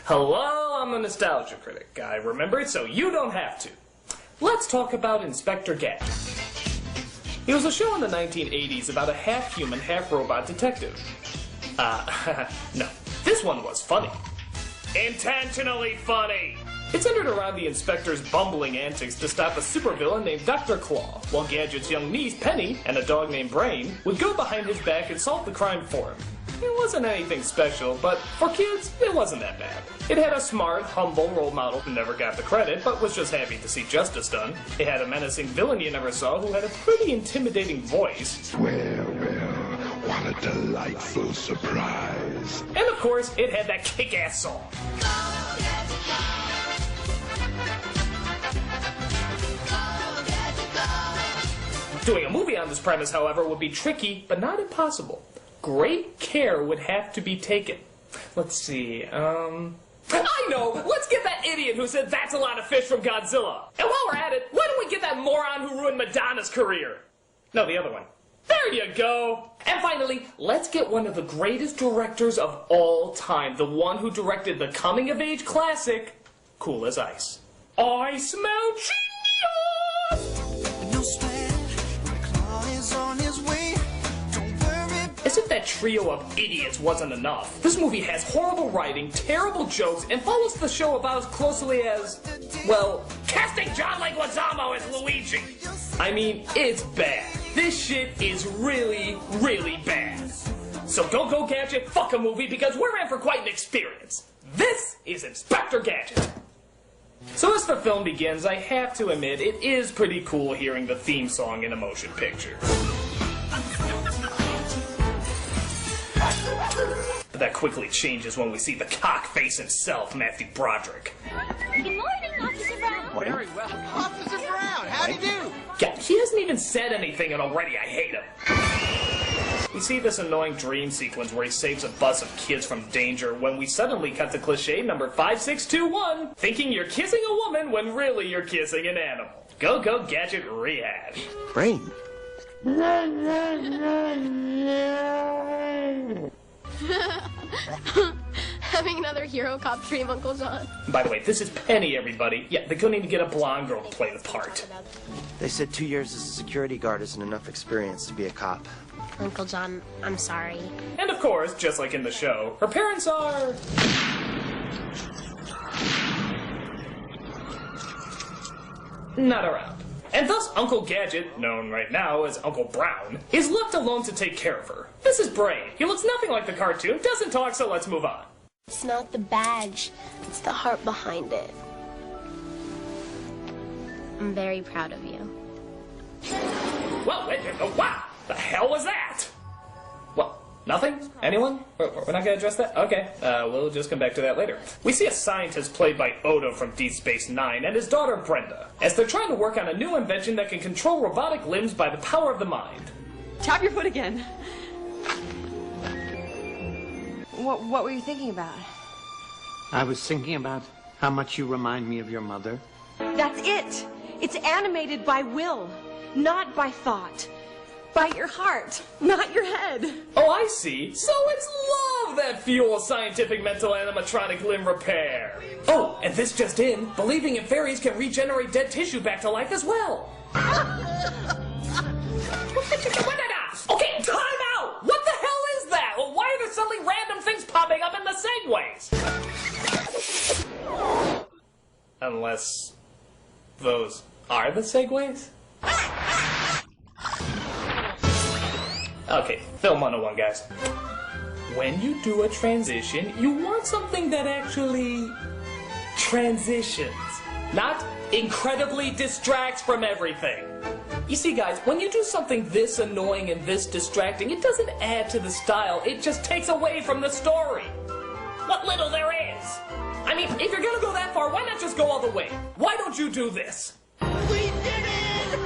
Hello, I'm the Nostalgia Critic. I remember it so you don't have to. Let's talk about Inspector Gadget. It was a show in the 1980s about a half-human, half-robot detective. No. This one was funny. Intentionally funny! It centered around the inspector's bumbling antics to stop a supervillain named Dr. Claw, while Gadget's young niece, Penny, and a dog named Brain would go behind his back and solve the crime for him. It wasn't anything special, but for kids, it wasn't that bad. It had a smart, humble role model who never got the credit, but was just happy to see justice done. It had a menacing villain you never saw who had a pretty intimidating voice. Well, what a delightful surprise. And of course, it had that kick-ass song. Doing a movie on this premise, however, would be tricky, but not impossible. Great care would have to be taken. Let's see, I know! Let's get that idiot who said that's a lot of fish from Godzilla! And while we're at it, why don't we get that moron who ruined Madonna's career? No, the other one. There you go! And finally, let's get one of the greatest directors of all time. The one who directed the coming-of-age classic, Cool as Ice. I smell genius! As if that trio of idiots wasn't enough, this movie has horrible writing, terrible jokes, and follows the show about as closely as, well, casting John Leguizamo as Luigi. I mean, it's bad. This shit is really, really bad. So go Gadget, fuck a movie, because we're in for quite an experience. This is Inspector Gadget. So as the film begins, I have to admit, it is pretty cool hearing the theme song in a motion picture. But that quickly changes when we see the cock-face himself, Matthew Broderick. Good morning, Officer Brown. Very well. Officer Brown, how do you do? Yeah, he hasn't even said anything and already I hate him. We see this annoying dream sequence where he saves a bus of kids from danger when we suddenly cut to cliché number 5621, thinking you're kissing a woman when really you're kissing an animal. Go Gadget rehash. Brain. Having another hero cop dream, Uncle John. By the way, this is Penny, everybody. Yeah, they couldn't even get a blonde girl to play the part. They said 2 years as a security guard isn't enough experience to be a cop. Uncle John, I'm sorry. And of course, just like in the show, her parents are... not around. And thus, Uncle Gadget, known right now as Uncle Brown, is left alone to take care of her. This is Brain. He looks nothing like the cartoon, doesn't talk, so let's move on. It's not the badge, it's the heart behind it. I'm very proud of you. Whoa, wow! The hell was that? What? Nothing? Anyone? We're not gonna address that? Okay, we'll just come back to that later. We see a scientist played by Odo from Deep Space Nine and his daughter Brenda, as they're trying to work on a new invention that can control robotic limbs by the power of the mind. Tap your foot again. What were you thinking about? I was thinking about how much you remind me of your mother. That's it. It's animated by will, not by thought. By your heart, not your head. Oh, I see. So it's love that fuels scientific mental animatronic limb repair. Oh, and this just in, believing in fairies can regenerate dead tissue back to life as well. Okay, time out! What the hell is that? Well, why are there suddenly random things popping up in the segways? Unless those are the segways? Okay, film 101, guys. When you do a transition, you want something that actually transitions, not incredibly distracts from everything. You see, guys, when you do something this annoying and this distracting, it doesn't add to the style, it just takes away from the story. What little there is. I mean, if you're gonna go that far, why not just go all the way? Why don't you do this? We did it!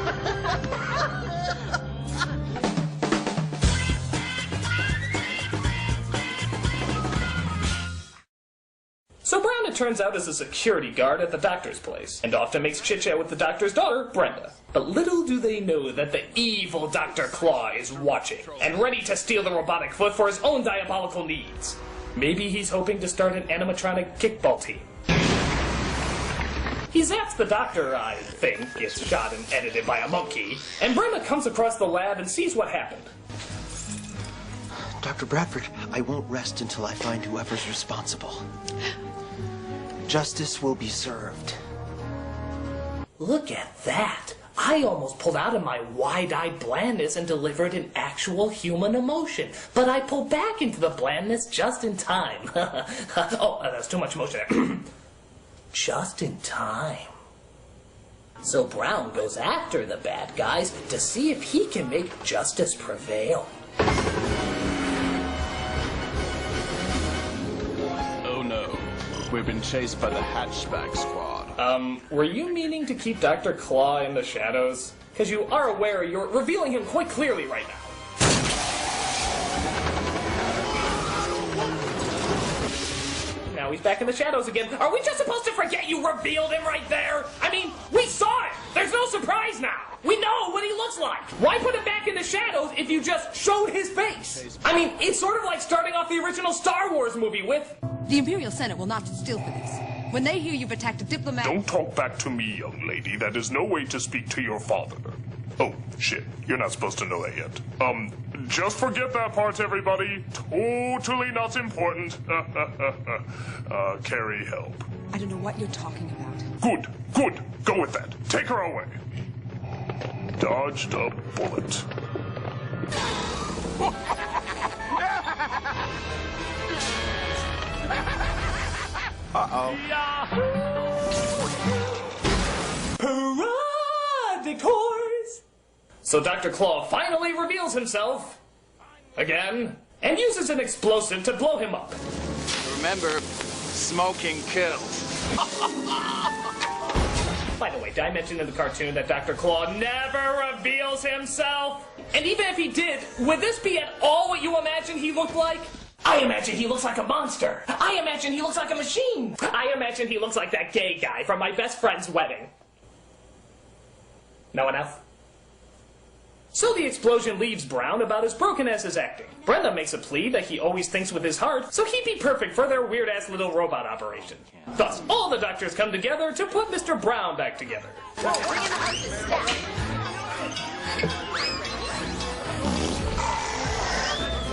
So Brown, it turns out, is a security guard at the doctor's place, and often makes chit-chat with the doctor's daughter, Brenda. But little do they know that the evil Dr. Claw is watching, and ready to steal the robotic foot for his own diabolical needs. Maybe he's hoping to start an animatronic kickball team. He zaps the doctor, I think, gets shot and edited by a monkey, and Brenda comes across the lab and sees what happened. Dr. Bradford, I won't rest until I find whoever's responsible. Justice will be served. Look at that! I almost pulled out of my wide-eyed blandness and delivered an actual human emotion, but I pulled back into the blandness just in time. Oh, that's too much emotion there. Just in time. So Brown goes after the bad guys to see if he can make justice prevail. Oh no, we've been chased by the hatchback squad. Were you meaning to keep Dr. Claw in the shadows? Because you are aware you're revealing him quite clearly right now. Now he's back in the shadows again. Are we just supposed to forget you revealed him right there? I mean, we saw it! There's no surprise now! We know what he looks like! Why put him back in the shadows if you just showed his face? I mean, it's sort of like starting off the original Star Wars movie with... The Imperial Senate will not sit still for this. When they hear you've attacked a diplomat... Don't talk back to me, young lady. That is no way to speak to your father. Oh, shit. You're not supposed to know that yet. Just forget that part, everybody. Totally not important. Carrie, help. I don't know what you're talking about. Good, good. Go with that. Take her away. Dodged a bullet. Uh-oh. Hurrah! Victors! So Dr. Claw finally reveals himself, again, and uses an explosive to blow him up. Remember, smoking kills. By the way, did I mention in the cartoon that Dr. Claw never reveals himself? And even if he did, would this be at all what you imagine he looked like? I imagine he looks like a monster. I imagine he looks like a machine. I imagine he looks like that gay guy from my best friend's wedding. No enough? So the explosion leaves Brown about as broken as his acting. Brenda makes a plea that he always thinks with his heart, so he'd be perfect for their weird-ass little robot operation. Thus, all the doctors come together to put Mr. Brown back together.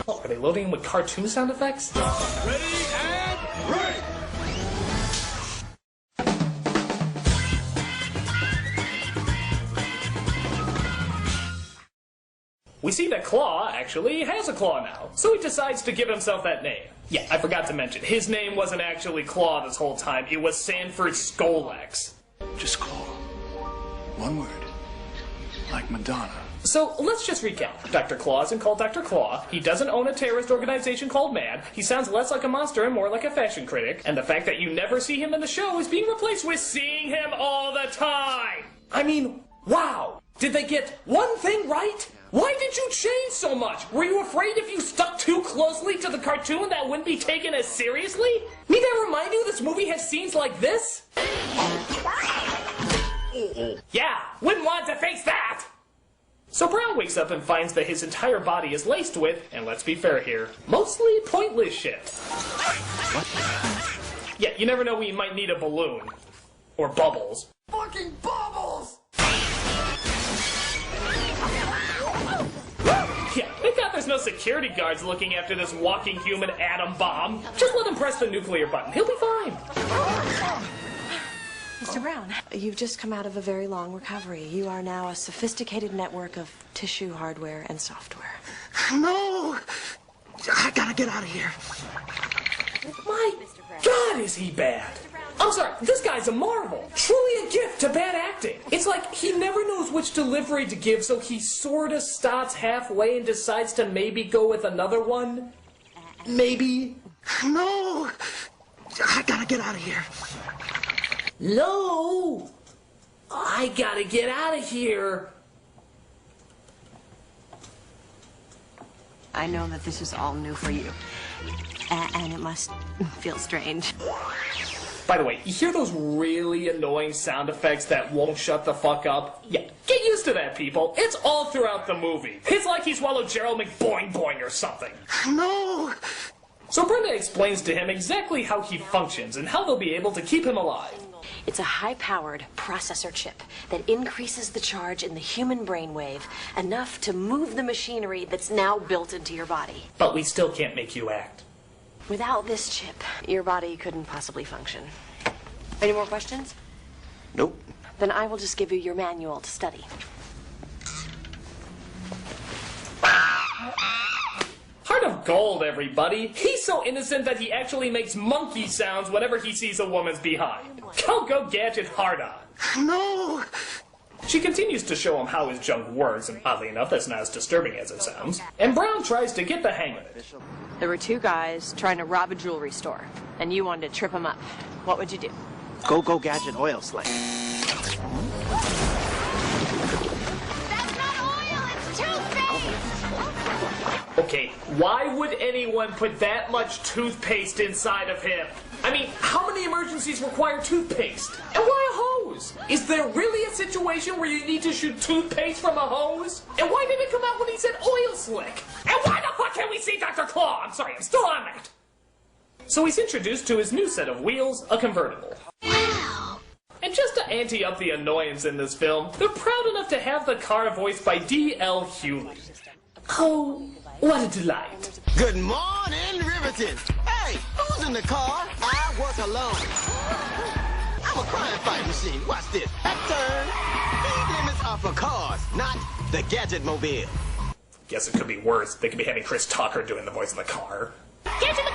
Oh, are they loading him with cartoon sound effects? Ready and break! We see that Claw actually has a claw now, so he decides to give himself that name. Yeah, I forgot to mention, his name wasn't actually Claw this whole time, it was Sanford Skolax. Just Claw. One word. Like Madonna. So, let's just recap. Dr. Claw isn't called Dr. Claw, he doesn't own a terrorist organization called MAD, he sounds less like a monster and more like a fashion critic, and the fact that you never see him in the show is being replaced with seeing him all the time! I mean, wow! Did they get one thing right? Why did you change so much? Were you afraid if you stuck too closely to the cartoon that wouldn't be taken as seriously? Need I remind you this movie has scenes like this? Yeah, wouldn't want to face that! So Brown wakes up and finds that his entire body is laced with, and let's be fair here, mostly pointless shit. What? Yeah, you never know when you might need a balloon. Or bubbles. Fucking bubbles! Yeah, thank God there's no security guards looking after this walking human atom bomb. Just let him press the nuclear button. He'll be fine. Mr. Brown, you've just come out of a very long recovery. You are now a sophisticated network of tissue hardware and software. No! I gotta get out of here. My God, is he bad? I'm sorry, this guy's a marvel. Truly a gift to bad acting. It's like he never knows which delivery to give, so he sorta stops halfway and decides to maybe go with another one. Maybe. No! I gotta get out of here. No! I gotta get out of here. I know that this is all new for you, and it must feel strange. By the way, you hear those really annoying sound effects that won't shut the fuck up? Yeah, get used to that, people. It's all throughout the movie. It's like he swallowed Gerald McBoing Boing or something. No! So Brenda explains to him exactly how he functions and how they'll be able to keep him alive. It's a high-powered processor chip that increases the charge in the human brainwave enough to move the machinery that's now built into your body. But we still can't make you act. Without this chip, your body couldn't possibly function. Any more questions? Nope. Then I will just give you your manual to study. Heart of gold, everybody. He's so innocent that he actually makes monkey sounds whenever he sees a woman's behind. Go Gadget hard on. No! She continues to show him how his junk works, and oddly enough, that's not as disturbing as it sounds. And Brown tries to get the hang of it. There were two guys trying to rob a jewelry store, and you wanted to trip them up. What would you do? Go Gadget oil slick. That's not oil, it's toothpaste! Okay, why would anyone put that much toothpaste inside of him? I mean, how many emergencies require toothpaste? And why a hose? Is there really a situation where you need to shoot toothpaste from a hose? And why did it come out when he said oil slick? And why the fuck can't we see Dr. Claw? I'm sorry, I'm still on that. So he's introduced to his new set of wheels, a convertible. Wow. And just to ante up the annoyance in this film, they're proud enough to have the car voiced by D.L. Hewley. Oh, what a delight. Good morning, Riverton. Hey, who's in the car? I work alone. I'm a crime fight machine. Watch this. That turn. Speed limits are for cars, not the Gadget Mobile. Guess it could be worse. They could be having Chris Tucker doing the voice of the car. Get to the